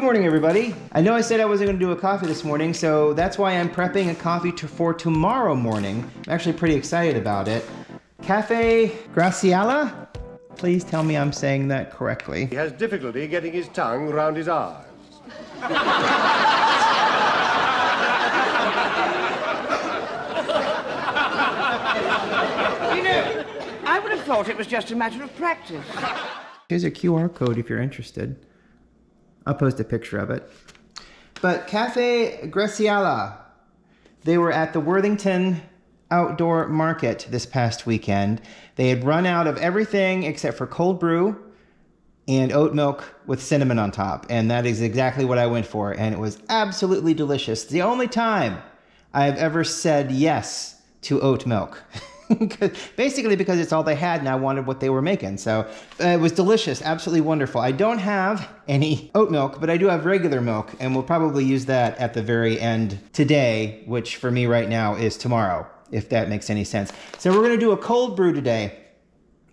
Good morning, everybody. I know I said I wasn't going to do a coffee this morning, so that's why I'm prepping a coffee for tomorrow morning. I'm actually pretty excited about it. Café Graciela? Please tell me I'm saying that correctly. He has difficulty getting his tongue around his eyes. You know, I would have thought it was just a matter of practice. Here's a QR code if you're interested. I'll post a picture of it. But Café Graciela, they were at the Worthington Outdoor Market this past weekend. They had run out of everything except for cold brew and oat milk with cinnamon on top. And that is exactly what I went for. And it was absolutely delicious. The only time I've ever said yes to oat milk. Basically because it's all they had and I wanted what they were making. So it was delicious, absolutely wonderful. I don't have any oat milk, but I do have regular milk, and we'll probably use that at the very end today, which for me right now is tomorrow, if that makes any sense. So we're gonna do a cold brew today.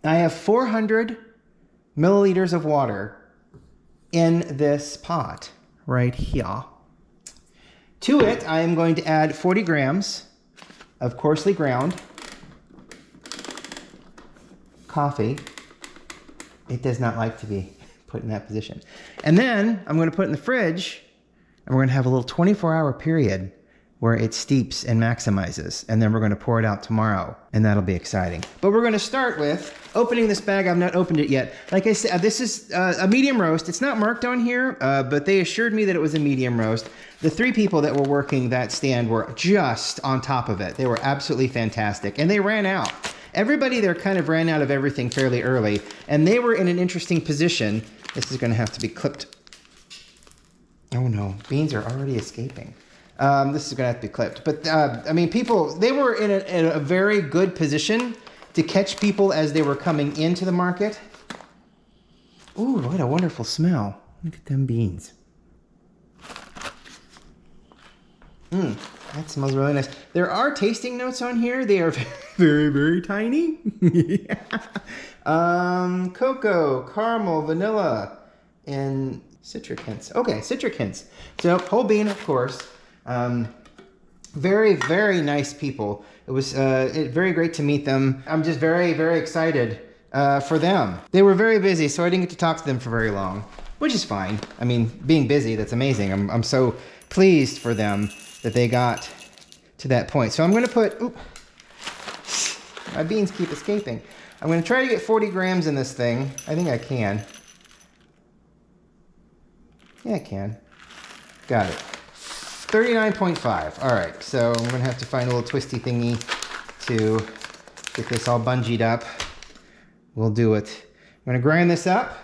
I have 400 milliliters of water in this pot right here. To it, I am going to add 40 grams of coarsely ground coffee. It does not like to be put in that position. And then I'm going to put it in the fridge, and we're going to have a little 24-hour period where it steeps and maximizes. And then we're going to pour it out tomorrow, and that'll be exciting. But we're going to start with opening this bag. I've not opened it yet. Like I said, this is a medium roast. It's not marked on here, but they assured me that it was a medium roast. The 3 people that were working that stand were just on top of it. They were absolutely fantastic, and they ran out. Everybody there kind of ran out of everything fairly early, and they were in an interesting position. This is going to have to be clipped. Oh no, beans are already escaping. This is going to have to be clipped. But I mean, they were in a very good position to catch people as they were coming into the market. Ooh, what a wonderful smell. Look at them beans. That smells really nice. There are tasting notes on here. They are very, very tiny. Cocoa, caramel, vanilla, and citric hints. Okay, citric hints. So whole bean, of course. Very, very nice people. It was very great to meet them. I'm just very, very excited for them. They were very busy, so I didn't get to talk to them for very long, which is fine. I mean, being busy, that's amazing. I'm so pleased for them that they got to that point. So I'm going to put, my beans keep escaping. I'm going to try to get 40 grams in this thing. I think I can. Yeah, I can. Got it. 39.5. All right, so I'm going to have to find a little twisty thingy to get this all bungeed up. We'll do it. I'm going to grind this up.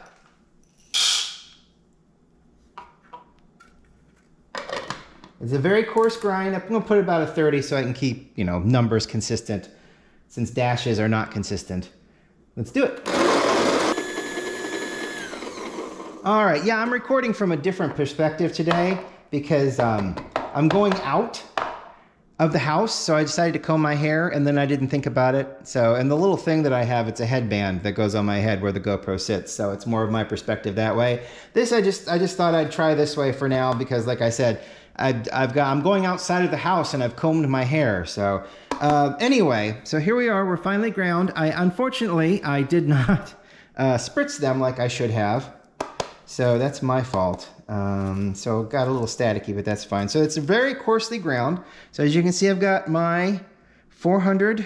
It's a very coarse grind. I'm going to put about a 30 so I can keep, numbers consistent, since dashes are not consistent. Let's do it. All right, yeah, I'm recording from a different perspective today because I'm going out of the house, so I decided to comb my hair, and then I didn't think about it. So, and the little thing that I have, it's a headband that goes on my head where the GoPro sits, so it's more of my perspective that way. This, I just thought I'd try this way for now because, like I said, I'm going outside of the house and I've combed my hair. So anyway, so here we are. We're finally ground. Unfortunately, I did not spritz them like I should have. So that's my fault. So got a little staticky, but that's fine. So it's very coarsely ground. So as you can see, I've got my 400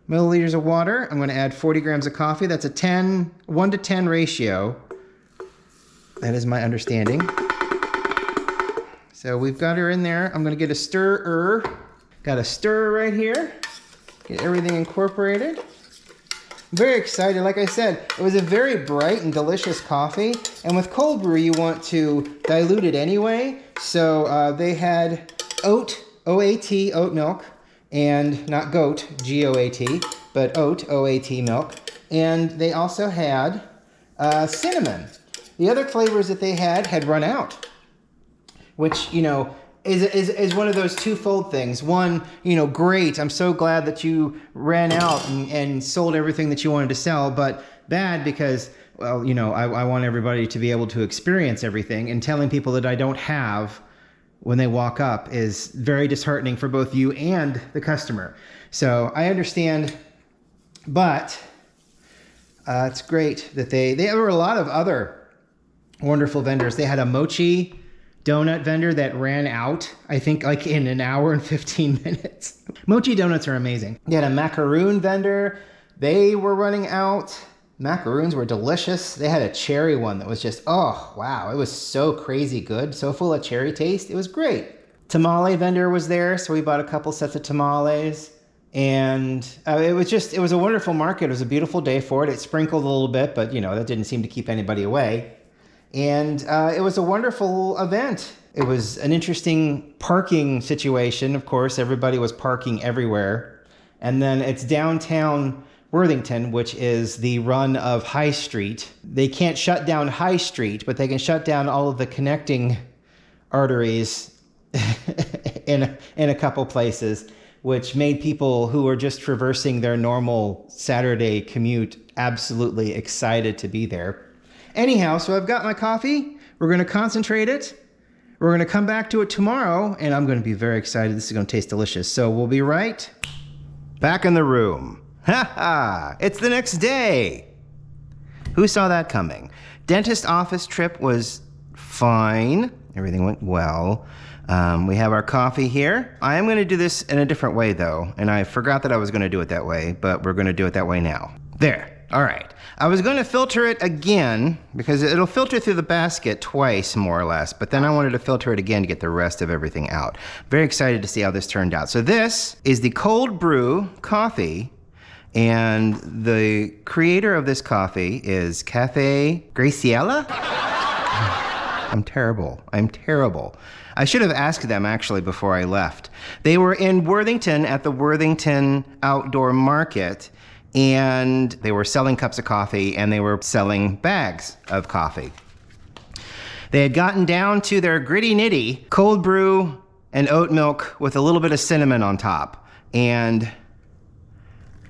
milliliters of water. I'm going to add 40 grams of coffee. That's a 1 to 10 ratio. That is my understanding. So we've got her in there. I'm going to get a stirrer. Got a stirrer right here. Get everything incorporated. I'm very excited. Like I said, it was a very bright and delicious coffee. And with cold brew, you want to dilute it anyway. So they had oat, O-A-T, oat milk, and not goat, G-O-A-T, but oat, O-A-T milk. And they also had cinnamon. The other flavors that they had run out, which, is one of those twofold things. One, great, I'm so glad that you ran out and sold everything that you wanted to sell, but bad because well, you know, I want everybody to be able to experience everything, and telling people that I don't have when they walk up is very disheartening for both you and the customer. So I understand, but it's great that there were a lot of other wonderful vendors. They had a mochi donut vendor that ran out, I think, like in an hour and 15 minutes. Mochi donuts are amazing. They had a macaroon vendor. They were running out. Macaroons were delicious. They had a cherry one that was just, oh, wow. It was so crazy good, so full of cherry taste. It was great. Tamale vendor was there, so we bought a couple sets of tamales. And it was a wonderful market. It was a beautiful day for it. It sprinkled a little bit, but you know, that didn't seem to keep anybody away. And it was a wonderful event. It was an interesting parking situation. Of course, everybody was parking everywhere. And then it's downtown Worthington, which is the run of High Street. They can't shut down High Street, but they can shut down all of the connecting arteries in a couple places, which made people who were just traversing their normal Saturday commute absolutely excited to be there. Anyhow, so I've got my coffee. We're going to concentrate it. We're going to come back to it tomorrow, and I'm going to be very excited. This is going to taste delicious. So we'll be right back in the room. Ha ha! It's the next day. Who saw that coming? Dentist office trip was fine. Everything went well. We have our coffee here. I am going to do this in a different way, though, and I forgot that I was going to do it that way, but we're going to do it that way now. There. All right. I was going to filter it again because it'll filter through the basket twice, more or less, but then I wanted to filter it again to get the rest of everything out. Very excited to see how this turned out. So this is the cold brew coffee, and the creator of this coffee is Café Graciela. I'm terrible. I should have asked them actually before I left. They were in Worthington at the Worthington Outdoor Market, and they were selling cups of coffee and they were selling bags of coffee. They had gotten down to their gritty nitty cold brew and oat milk with a little bit of cinnamon on top. And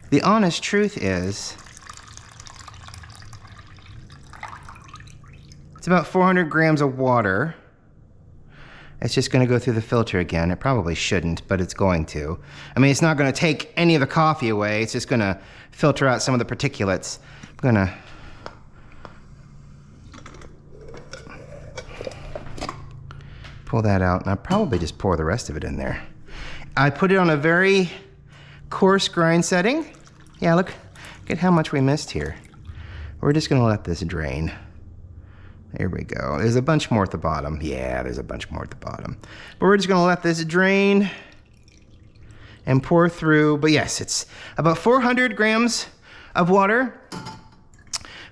the honest truth is, it's about 400 grams of water. It's just going to go through the filter again. It probably shouldn't, but it's going to. I mean, it's not going to take any of the coffee away. It's just going to filter out some of the particulates. I'm going to pull that out, and I'll probably just pour the rest of it in there. I put it on a very coarse grind setting. Yeah, look at how much we missed here. We're just going to let this drain. There we go. There's a bunch more at the bottom. Yeah, there's a bunch more at the bottom. But we're just going to let this drain and pour through. But yes, it's about 400 grams of water,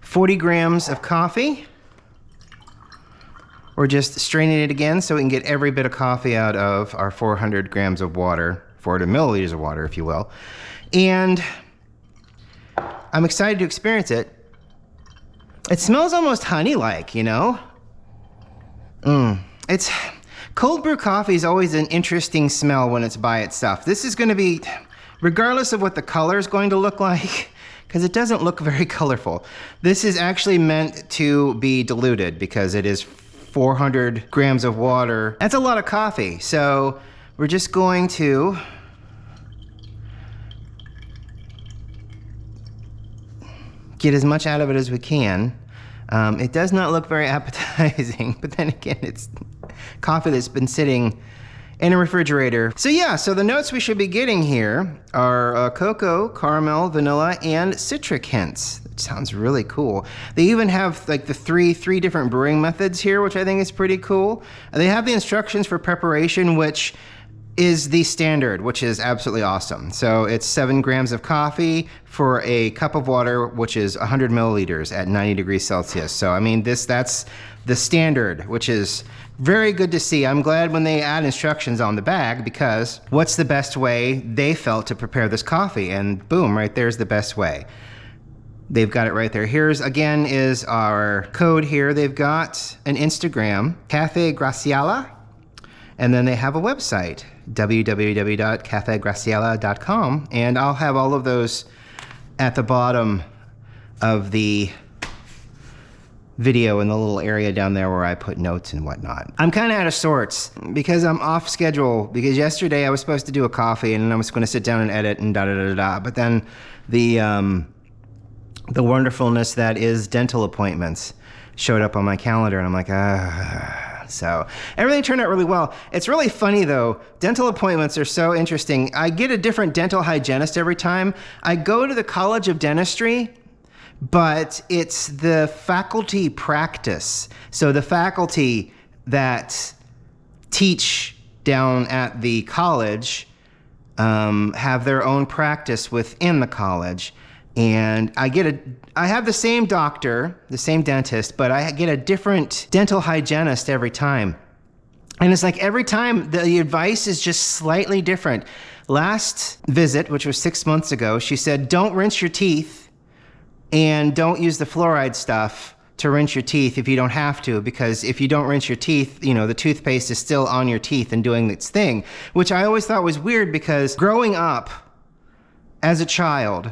40 grams of coffee. We're just straining it again so we can get every bit of coffee out of our 400 grams of water, 400 milliliters of water, if you will. And I'm excited to experience it. It smells almost honey-like, you know? It's cold brew coffee is always an interesting smell when it's by itself. This is going to be, regardless of what the color is going to look like, because it doesn't look very colorful. This is actually meant to be diluted because it is 400 grams of water. That's a lot of coffee. So we're just going to get as much out of it as we can. It does not look very appetizing, but then again, it's coffee that's been sitting in a refrigerator. So yeah, so the notes we should be getting here are cocoa, caramel, vanilla, and citric hints. That sounds really cool. They even have like the three different brewing methods here, which I think is pretty cool. They have the instructions for preparation, which is the standard, which is absolutely awesome. So it's 7 grams of coffee for a cup of water, which is 100 milliliters at 90 degrees Celsius. So I mean, that's the standard, which is very good to see. I'm glad when they add instructions on the bag, because what's the best way they felt to prepare this coffee? And boom, right there's the best way. They've got it right there. Here's, again, is our code here. They've got an Instagram, Café Graciela, and then they have a website, www.cafegraciela.com, and I'll have all of those at the bottom of the video in the little area down there where I put notes and whatnot. I'm kind of out of sorts because I'm off schedule, because yesterday I was supposed to do a coffee and I was going to sit down and edit and da-da-da-da, but then the wonderfulness that is dental appointments showed up on my calendar, and I'm like, So everything turned out really well. It's really funny though, dental appointments are so interesting. I get a different dental hygienist every time. I go to the College of Dentistry, but it's the faculty practice. So the faculty that teach down at the college have their own practice within the college. And I have the same doctor, the same dentist, but I get a different dental hygienist every time. And it's like every time the advice is just slightly different. Last visit, which was 6 months ago, she said, don't rinse your teeth and don't use the fluoride stuff to rinse your teeth if you don't have to, because if you don't rinse your teeth, you know, the toothpaste is still on your teeth and doing its thing, which I always thought was weird because growing up as a child,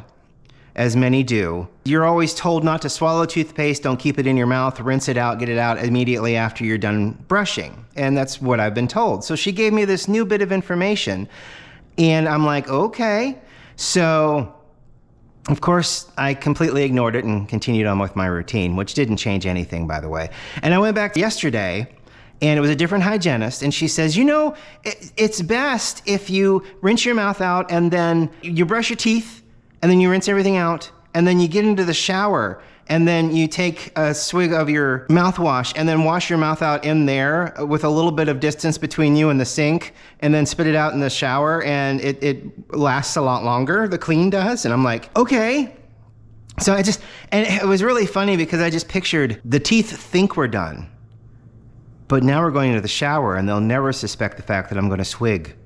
as many do, you're always told not to swallow toothpaste, don't keep it in your mouth, rinse it out, get it out immediately after you're done brushing. And that's what I've been told. So she gave me this new bit of information and I'm like, okay. So of course, I completely ignored it and continued on with my routine, which didn't change anything, by the way. And I went back yesterday, and it was a different hygienist, and she says, you know, it's best if you rinse your mouth out, and then you brush your teeth, and then you rinse everything out, and then you get into the shower, and then you take a swig of your mouthwash, and then wash your mouth out in there with a little bit of distance between you and the sink, and then spit it out in the shower, and it lasts a lot longer, the clean does. And I'm like, okay. So and it was really funny because I just pictured the teeth think we're done, but now we're going into the shower, and they'll never suspect the fact that I'm going to swig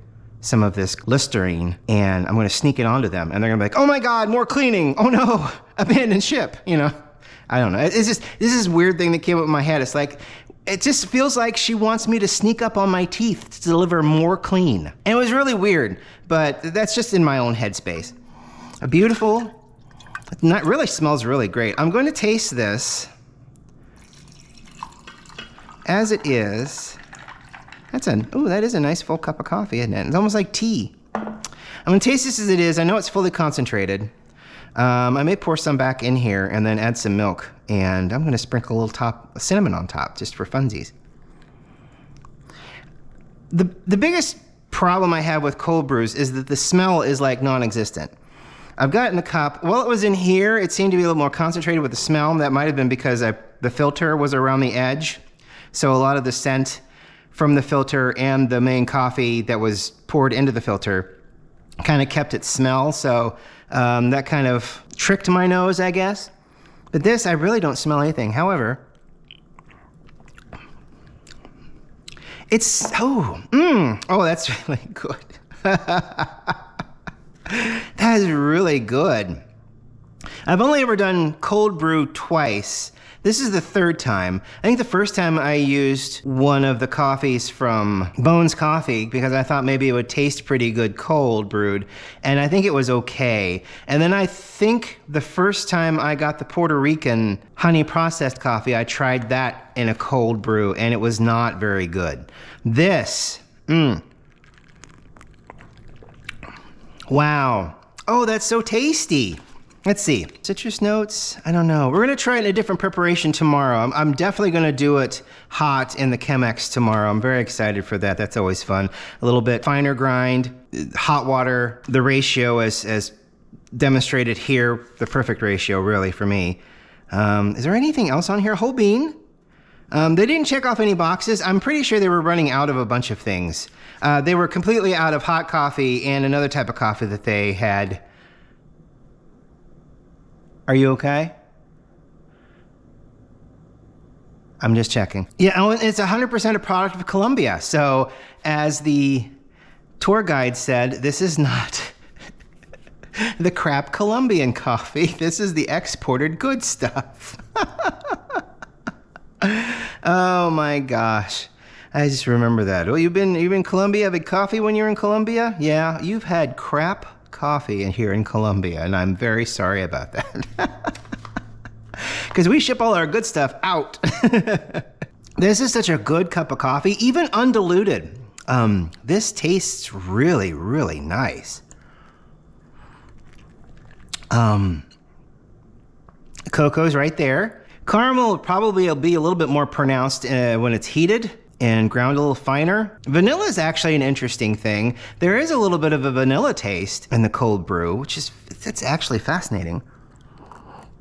some of this Listerine, and I'm going to sneak it onto them, and they're going to be like, oh my God, more cleaning. Oh no, abandon ship, you know? I don't know. It's just, this is weird thing that came up in my head. It's like, it just feels like she wants me to sneak up on my teeth to deliver more clean. And it was really weird, but that's just in my own headspace. A beautiful, not really smells really great. I'm going to taste this as it is. That is a nice full cup of coffee, isn't it? It's almost like tea. I'm gonna taste this as it is. I know it's fully concentrated. I may pour some back in here and then add some milk, and I'm gonna sprinkle a little cinnamon on top just for funsies. The biggest problem I have with cold brews is that the smell is like non-existent. I've got it in the cup. While it was in here, it seemed to be a little more concentrated with the smell. That might have been because the filter was around the edge. So a lot of the scent from the filter and the main coffee that was poured into the filter kind of kept its smell. So that kind of tricked my nose, I guess. But this, I really don't smell anything. However, it's, that's really good. That is really good. I've only ever done cold brew twice. This is the third time. I think the first time I used one of the coffees from Bones Coffee because I thought maybe it would taste pretty good cold brewed, and I think it was okay. And then I think the first time I got the Puerto Rican honey processed coffee, I tried that in a cold brew, and it was not very good. This, wow. Oh, that's so tasty. Let's see, citrus notes, I don't know. We're gonna try it in a different preparation tomorrow. I'm definitely gonna do it hot in the Chemex tomorrow. I'm very excited for that, that's always fun. A little bit finer grind, hot water, the ratio as demonstrated here, the perfect ratio really for me. Is there anything else on here? Whole bean. They didn't check off any boxes. I'm pretty sure they were running out of a bunch of things. They were completely out of hot coffee and another type of coffee that they had. Are you okay? I'm just checking. Yeah, it's 100% a product of Colombia. So as the tour guide said, this is not the crap Colombian coffee. This is the exported good stuff. Oh my gosh. I just remember that. Oh, you've been in Colombia, having coffee when you're in Colombia? Yeah, you've had crap coffee in here in Colombia, and I'm very sorry about that. because we ship all our good stuff out. This is such a good cup of coffee, even undiluted. This tastes really, really nice. Cocoa's right there. Caramel probably will be a little bit more pronounced when it's heated and ground a little finer. Vanilla is actually an interesting thing. There is a little bit of a vanilla taste in the cold brew, which is, it's actually fascinating.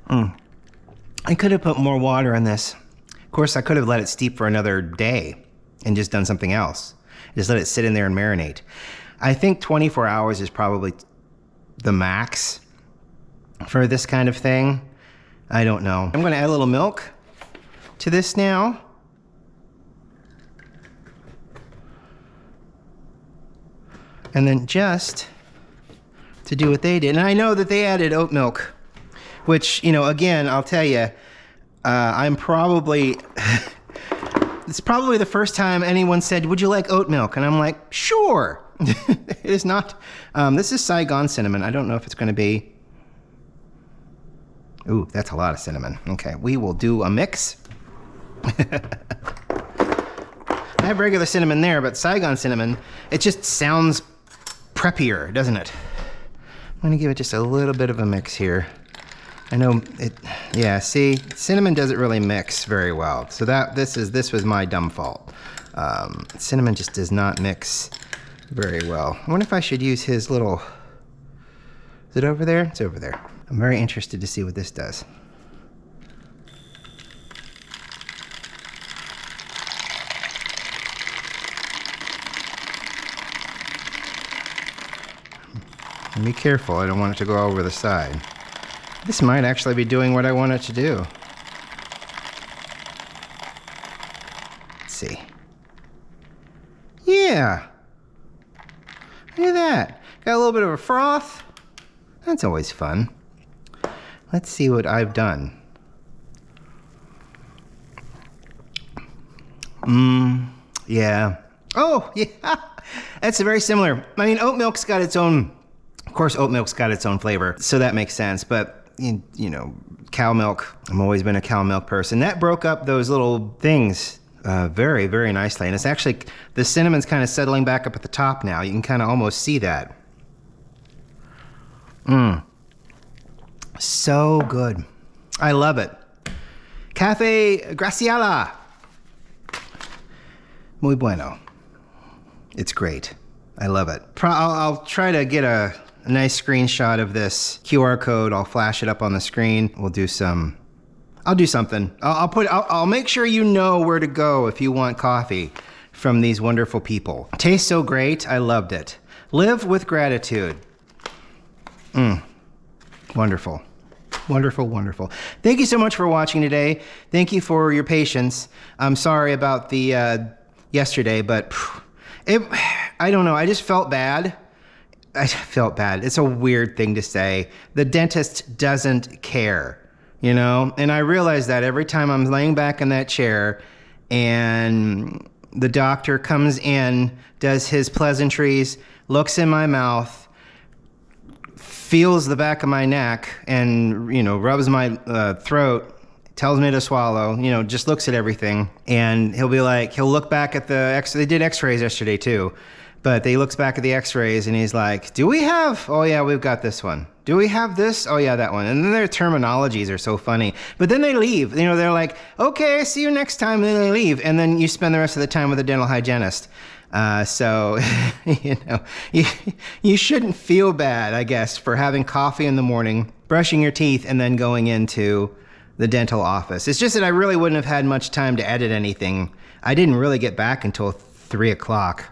I could have put more water in this. Of course, I could have let it steep for another day and just done something else. Just let it sit in there and marinate. I think 24 hours is probably the max for this kind of thing. I don't know. I'm gonna add a little milk to this now. And then just to do what they did. And I know that they added oat milk, which, you know, again, I'll tell you, I'm probably, it's probably the first time anyone said, would you like oat milk? And I'm like, sure. It is not, this is Saigon cinnamon. I don't know if it's gonna be, ooh, that's a lot of cinnamon. Okay, we will do a mix. I have regular cinnamon there, but Saigon cinnamon, it just sounds preppier, doesn't it? I'm gonna give it just a little bit of a mix here. I know it, yeah, see, cinnamon doesn't really mix very well. So this was my dumb fault. Cinnamon just does not mix very well. I wonder if I should use his little, is it over there? It's over there. I'm very interested to see what this does. Be careful, I don't want it to go over the side. This might actually be doing what I want it to do. Let's see. Yeah. Look at that. Got a little bit of a froth. That's always fun. Let's see what I've done. Yeah. Oh, yeah. That's very similar. I mean, oat milk's got its own, of course, oat milk's got its own flavor, so that makes sense. But, you know, cow milk, I've always been a cow milk person. That broke up those little things very, very nicely. And it's actually, the cinnamon's kind of settling back up at the top now. You can kind of almost see that. So good. I love it. Café Graciela. Muy bueno. It's great. I love it. I'll try to get a nice screenshot of this QR code. I'll flash it up on the screen. We'll do some, I'll do something. I'll make sure you know where to go if you want coffee from these wonderful people. Tastes so great. I loved it. Live with gratitude. Wonderful. Wonderful, wonderful. Thank you so much for watching today. Thank you for your patience. I'm sorry about the yesterday, but I don't know. I just felt bad. I felt bad. It's a weird thing to say. The dentist doesn't care, you know? And I realize that every time I'm laying back in that chair and the doctor comes in, does his pleasantries, looks in my mouth, feels the back of my neck and, you know, rubs my throat, tells me to swallow, you know, just looks at everything. And he'll be like, he'll look back at the they did x-rays yesterday too, but he looks back at the x-rays and he's like, do we have, oh yeah, we've got this one. Do we have this? Oh yeah, that one. And then their terminologies are so funny. But then they leave, you know, they're like, okay, see you next time, and then they leave. And then you spend the rest of the time with a dental hygienist. So, you know, you shouldn't feel bad, I guess, for having coffee in the morning, brushing your teeth, and then going into the dental office. It's just that I really wouldn't have had much time to edit anything. I didn't really get back until 3 o'clock.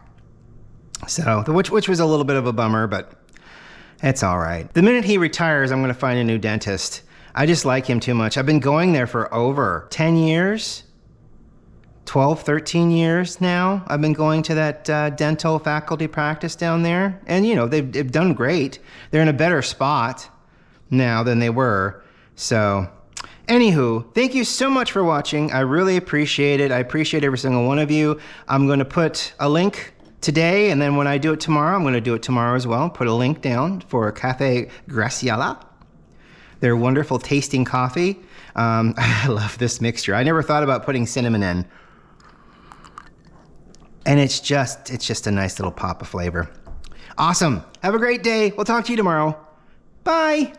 So, which was a little bit of a bummer, but it's all right. The minute he retires, I'm going to find a new dentist. I just like him too much. I've been going there for over 10 years. 12, 13 years now. I've been going to that dental faculty practice down there. And, you know, they've done great. They're in a better spot now than they were. So, anywho, thank you so much for watching. I really appreciate it. I appreciate every single one of you. I'm going to put a link today, and then when I do it tomorrow, I'm going to do it tomorrow as well. Put a link down for Café Graciela. They're wonderful tasting coffee. I love this mixture. I never thought about putting cinnamon in. And it's just a nice little pop of flavor. Awesome. Have a great day. We'll talk to you tomorrow. Bye.